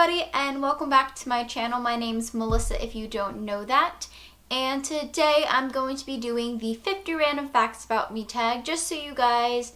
everybody and welcome back to my channel. My name's Melissa if you don't know that. And today I'm going to be doing the 50 random facts about me tag just so you guys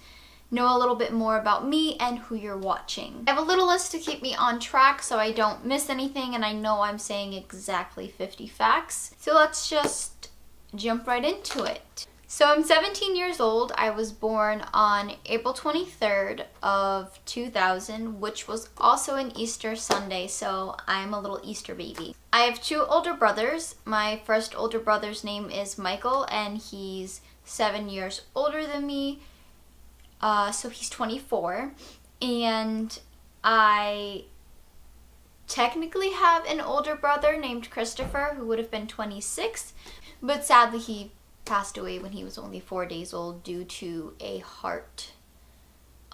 know a little bit more about me and who you're watching. I have a little list to keep me on track so I don't miss anything and I know I'm saying exactly 50 facts. So let's just jump right into it. So I'm 17 years old. I was born on April 23rd of 2000, which was also an Easter Sunday, so I'm a little Easter baby. I have two older brothers. My first older brother's name is Michael, and he's 7 years older than me, so he's 24. And I technically have an older brother named Christopher, who would have been 26, but sadly he passed away when he was only 4 days old due to a heart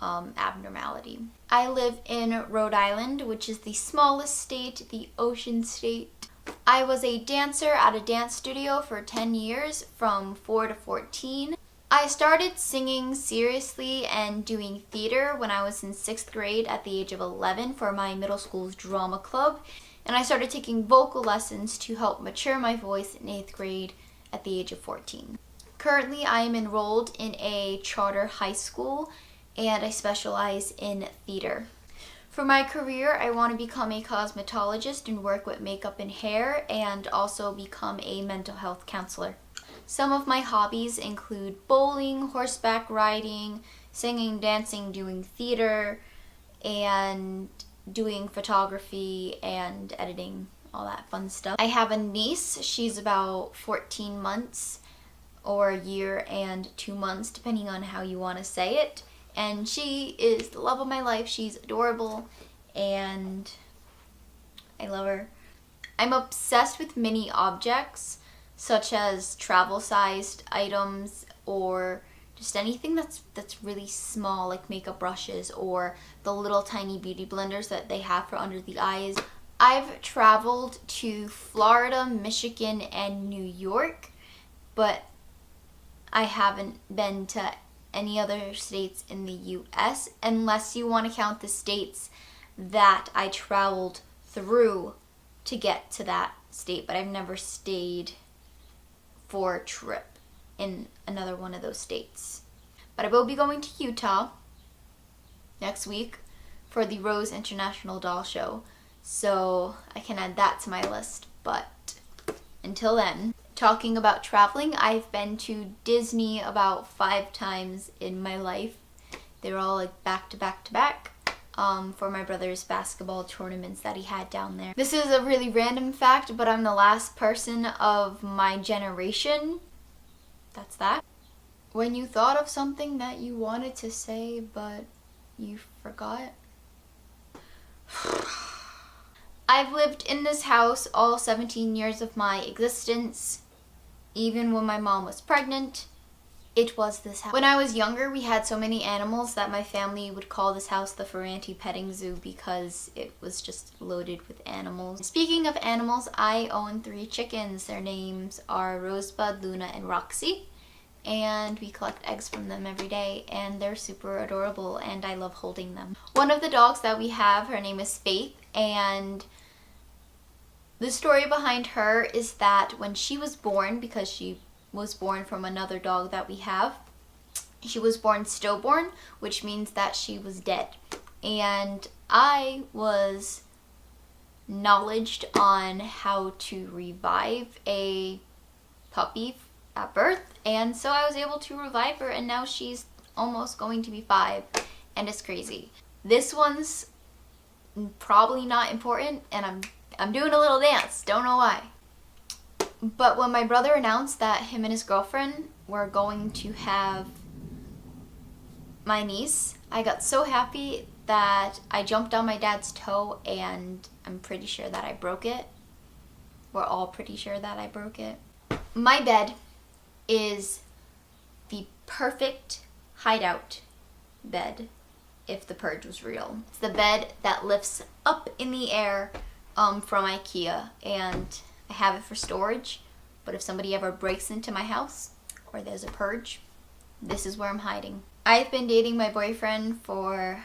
abnormality. I live in Rhode Island, which is the smallest state, the ocean state. I was a dancer at a dance studio for 10 years, from 4 to 14. I started singing seriously and doing theater when I was in 6th grade at the age of 11 for my middle school's drama club, and I started taking vocal lessons to help mature my voice in 8th grade at the age of 14. Currently, I am enrolled in a charter high school and I specialize in theater. For my career, I want to become a cosmetologist and work with makeup and hair, and also become a mental health counselor. Some of my hobbies include bowling, horseback riding, singing, dancing, doing theater, and doing photography and editing. All that fun stuff. I have a niece. She's about 14 months or a year and 2 months, depending on how you want to say it. And she is the love of my life. She's adorable and I love her. I'm obsessed with mini objects, such as travel-sized items or just anything that's really small, like makeup brushes or the little tiny beauty blenders that they have for under the eyes. I've traveled to Florida, Michigan, and New York, but I haven't been to any other states in the US, unless you want to count the states that I traveled through to get to that state, but I've never stayed for a trip in another one of those states. But I will be going to Utah next week for the Rose International Doll Show, so I can add that to my list. But until then, talking about traveling, I've been to Disney about 5 times in my life. They're all like back to back to back for my brother's basketball tournaments that he had down there. This is a really random fact, but I'm the last person of my generation. That's that. When you thought of something that you wanted to say but you forgot. I've lived in this house all 17 years of my existence. Even when my mom was pregnant, it was this house. When I was younger, we had so many animals that my family would call this house the Ferrante petting zoo because it was just loaded with animals. Speaking of animals, I own 3 chickens. Their names are Rosebud, Luna, and Roxy. And we collect eggs from them every day, and they're super adorable and I love holding them. One of the dogs that we have, her name is Faith, and the story behind her is that when she was born, because she was born from another dog that we have, she was born stillborn, which means that she was dead. And I was knowledged on how to revive a puppy at birth, and so I was able to revive her, and now she's almost going to be 5, and it's crazy. This one's probably not important, and I'm doing a little dance, don't know why. But when my brother announced that him and his girlfriend were going to have my niece, I got so happy that I jumped on my dad's toe, and I'm pretty sure that I broke it. We're all pretty sure that I broke it. My bed is the perfect hideout bed if the purge was real. It's the bed that lifts up in the air from IKEA, and I have it for storage, but if somebody ever breaks into my house or there's a purge, this is where I'm hiding. I've been dating my boyfriend for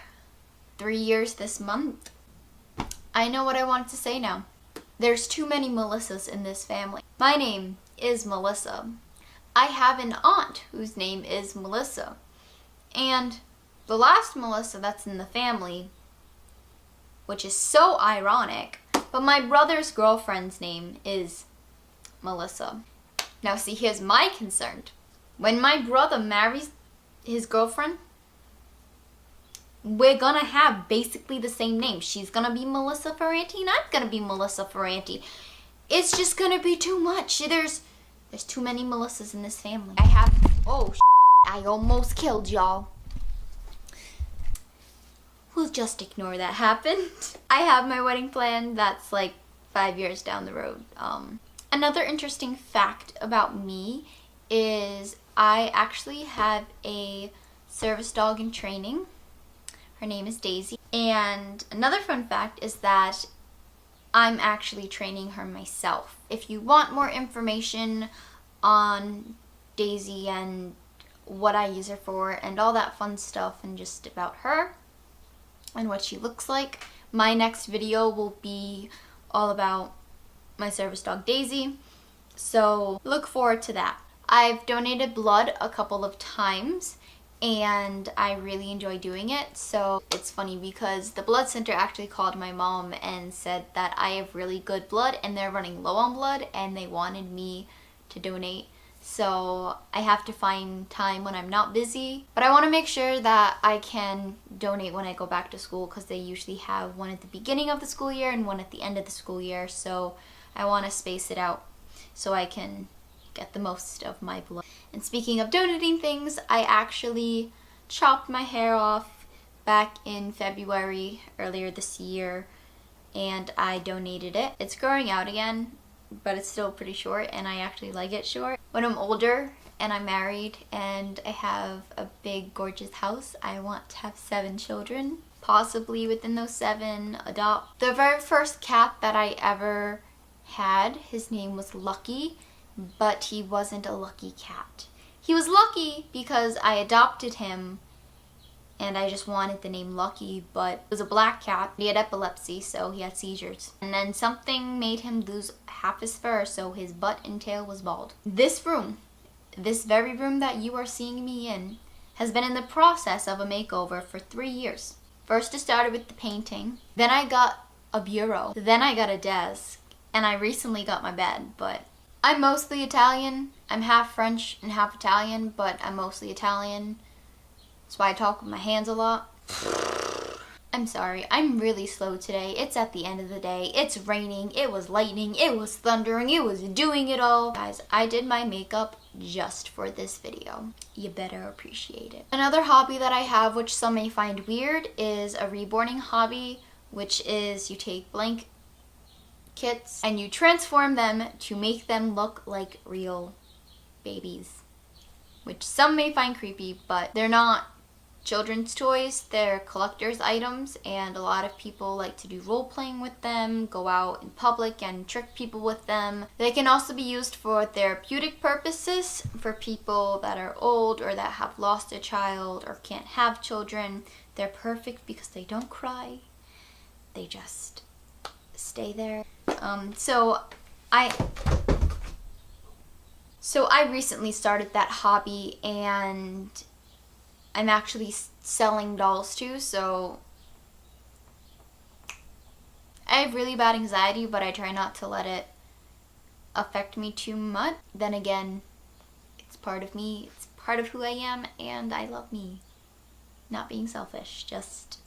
3 years this month, I know what I wanted to say now. There's too many Melissas in this family. My name is Melissa. I have an aunt whose name is Melissa. And the last Melissa that's in the family, which is so ironic, but my brother's girlfriend's name is Melissa. Now see, here's my concern. When my brother marries his girlfriend, we're gonna have basically the same name. She's gonna be Melissa Ferrante and I'm gonna be Melissa Ferrante. It's just gonna be too much. There's too many Melissas in this family. I almost killed y'all. We'll just ignore that happened. I have my wedding plan. That's like 5 years down the road. Another interesting fact about me is I actually have a service dog in training. Her name is Daisy. And another fun fact is that I'm actually training her myself. If you want more information on Daisy and what I use her for and all that fun stuff and just about her and what she looks like, my next video will be all about my service dog Daisy. So look forward to that. I've donated blood a couple of times and I really enjoy doing it. So it's funny because the blood center actually called my mom and said that I have really good blood and they're running low on blood and they wanted me to donate. So I have to find time when I'm not busy, but I want to make sure that I can donate when I go back to school because they usually have one at the beginning of the school year and one at the end of the school year. So I want to space it out so I can get the most of my blood. And speaking of donating things, I actually chopped my hair off back in February earlier this year and I donated it. It's growing out again, but it's still pretty short and I actually like it short. When I'm older and I'm married and I have a big gorgeous house, I want to have 7 children. Possibly within those 7, adopt. The very first cat that I ever had, his name was Lucky, but he wasn't a lucky cat. He was lucky because I adopted him and I just wanted the name Lucky, but it was a black cat. He had epilepsy, so he had seizures. And then something made him lose half his fur, so his butt and tail was bald. This room, this very room that you are seeing me in, has been in the process of a makeover for 3 years. First it started with the painting, then I got a bureau, then I got a desk, and I recently got my bed, but I'm mostly Italian. I'm half French and half Italian, but I'm mostly Italian. That's why I talk with my hands a lot. I'm sorry, I'm really slow today. It's at the end of the day. It's raining, it was lightning, it was thundering, it was doing it all. Guys, I did my makeup just for this video. You better appreciate it. Another hobby that I have, which some may find weird, is a reborning hobby, which is you take blank kits and you transform them to make them look like real babies, which some may find creepy, but they're not children's toys, they're collector's items, and a lot of people like to do role playing with them, go out in public and trick people with them. They can also be used for therapeutic purposes for people that are old or that have lost a child or can't have children. They're perfect because they don't cry, they just stay there. So I recently started that hobby and I'm actually selling dolls too, so I have really bad anxiety, but I try not to let it affect me too much. Then again, it's part of me, it's part of who I am, and I love me. Not being selfish, just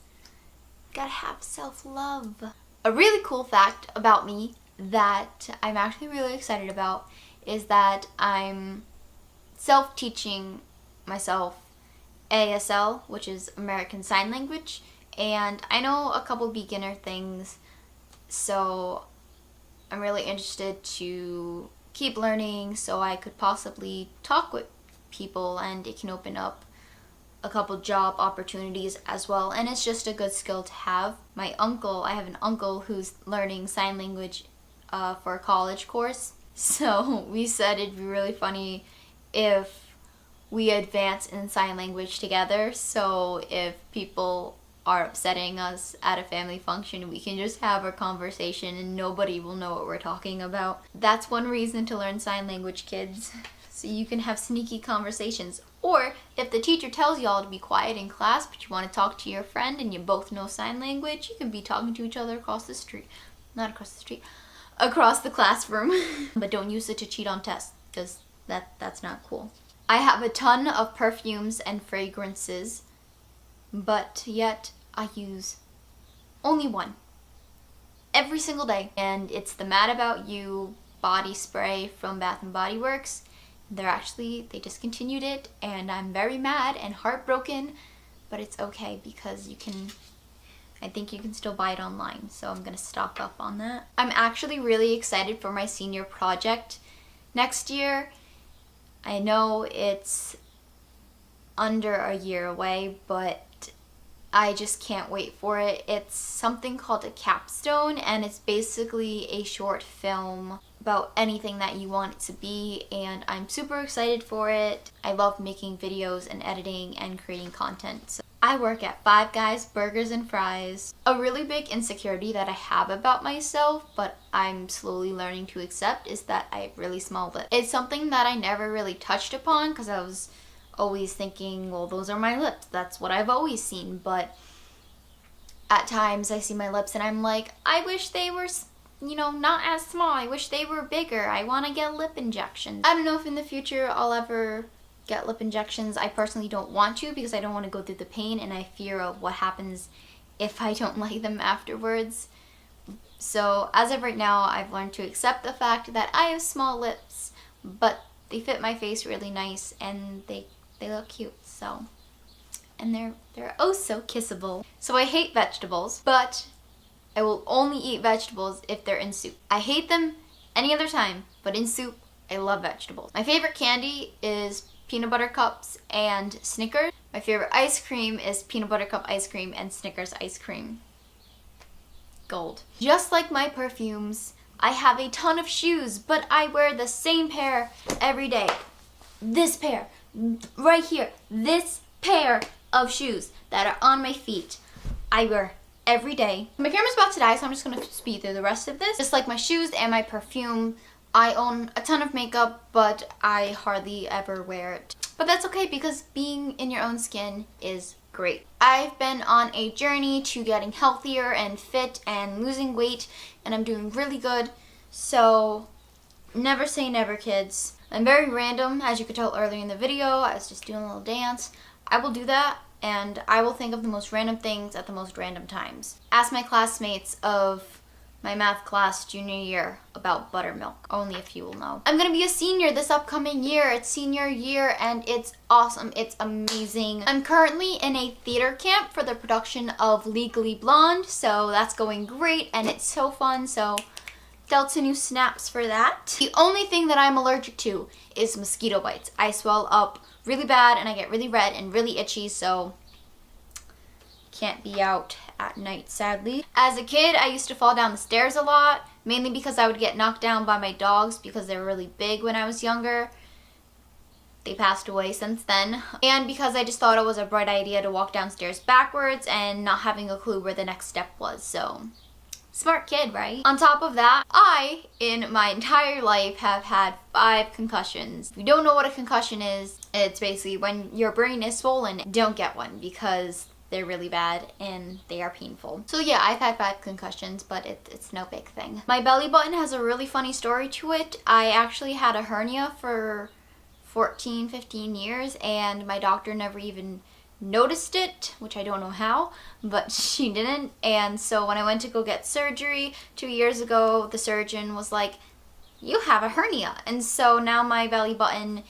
gotta have self-love. A really cool fact about me that I'm actually really excited about is that I'm self-teaching myself ASL, which is American Sign Language, and I know a couple beginner things, so I'm really interested to keep learning so I could possibly talk with people and it can open up a couple job opportunities as well, and it's just a good skill to have. I have an uncle who's learning sign language for a college course, so we said it'd be really funny if we advance in sign language together, so if people are upsetting us at a family function, we can just have a conversation and nobody will know what we're talking about. That's one reason to learn sign language, kids. So you can have sneaky conversations. Or if the teacher tells y'all to be quiet in class, but you want to talk to your friend and you both know sign language, you can be talking to each other across the street. Not across the street, across the classroom. But don't use it to cheat on tests, because that's not cool. I have a ton of perfumes and fragrances, but yet I use only one every single day, and it's the Mad About You body spray from Bath and Body Works. They discontinued it, and I'm very mad and heartbroken, but it's okay because I think you can still buy it online, so I'm gonna stock up on that. I'm actually really excited for my senior project next year. I know it's under a year away, but I just can't wait for it. It's something called a capstone, and it's basically a short film about anything that you want it to be, and I'm super excited for it. I love making videos and editing and creating content. So I work at Five Guys Burgers and Fries. A really big insecurity that I have about myself, but I'm slowly learning to accept, is that I have really small lips. It's something that I never really touched upon because I was always thinking, well, those are my lips. That's what I've always seen. But at times I see my lips and I'm like, I wish they were, not as small. I wish they were bigger. I want to get lip injections. I don't know if in the future I'll ever get lip injections. I personally don't want to because I don't want to go through the pain, and I fear of what happens if I don't like them afterwards. So as of right now, I've learned to accept the fact that I have small lips, but they fit my face really nice and they look cute. So, and they're oh so kissable. So I hate vegetables, but I will only eat vegetables if they're in soup. I hate them any other time, but in soup, I love vegetables. My favorite candy is peanut butter cups and Snickers. My favorite ice cream is peanut butter cup ice cream and Snickers ice cream. Gold. Just like my perfumes, I have a ton of shoes, but I wear the same pair every day. This pair, right here, this pair of shoes that are on my feet, I wear every day. My camera's about to die, so I'm just gonna speed through the rest of this. Just like my shoes and my perfume, I own a ton of makeup, but I hardly ever wear it. But that's okay because being in your own skin is great. I've been on a journey to getting healthier and fit and losing weight, and I'm doing really good. So never say never, kids. I'm very random, as you could tell earlier in the video. I was just doing a little dance. I will do that, and I will think of the most random things at the most random times. Ask my classmates of my math class junior year about buttermilk. Only a few will know. I'm gonna be a senior this upcoming year. It's senior year and it's awesome. It's amazing. I'm currently in a theater camp for the production of Legally Blonde, so that's going great and it's so fun. So Delta new snaps for that. The only thing that I'm allergic to is mosquito bites. I swell up really bad and I get really red and really itchy, so can't be out at night, sadly. As a kid, I used to fall down the stairs a lot, mainly because I would get knocked down by my dogs because they were really big when I was younger. They passed away since then. And because I just thought it was a bright idea to walk downstairs backwards and not having a clue where the next step was, so smart kid, right? On top of that, I, in my entire life, have had 5 concussions. If you don't know what a concussion is, it's basically when your brain is swollen. Don't get one because they're really bad and they are painful. So yeah, I've had 5 concussions, but it's no big thing. My belly button has a really funny story to it. I actually had a hernia for 14, 15 years and my doctor never even noticed it, which I don't know how, but she didn't. And so when I went to go get surgery 2 years ago, the surgeon was like, you have a hernia. And so now my belly button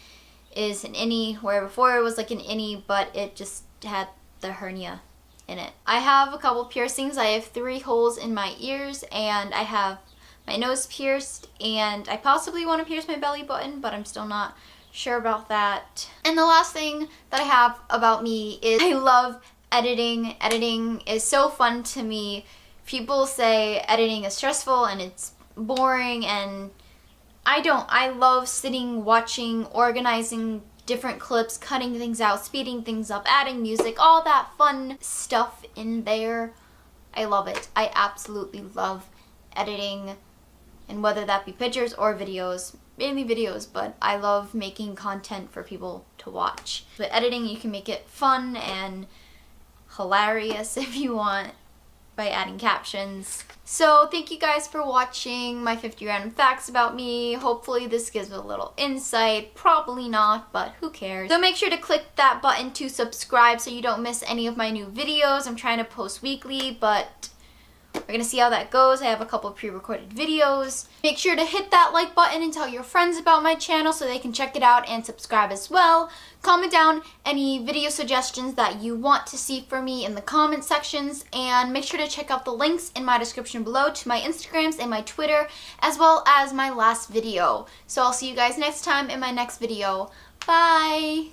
is an innie, where before it was like an innie, but it just had the hernia in it. I have a couple piercings. I have 3 holes in my ears and I have my nose pierced, and I possibly want to pierce my belly button, but I'm still not sure about that. And the last thing that I have about me is I love editing. Editing is so fun to me. People say editing is stressful and it's boring, and I don't. I love sitting, watching, organizing different clips, cutting things out, speeding things up, adding music, all that fun stuff in there. I love it. I absolutely love editing, and whether that be pictures or videos, mainly videos, but I love making content for people to watch. With editing, you can make it fun and hilarious if you want by adding captions. So thank you guys for watching my 50 random facts about me. Hopefully this gives a little insight. Probably not, but who cares. So make sure to click that button to subscribe so you don't miss any of my new videos. I'm trying to post weekly, but we're gonna see how that goes. I have a couple pre-recorded videos. Make sure to hit that like button and tell your friends about my channel so they can check it out and subscribe as well. Comment down any video suggestions that you want to see from me in the comment sections, and make sure to check out the links in my description below to my Instagrams and my Twitter, as well as my last video. So I'll see you guys next time in my next video. Bye!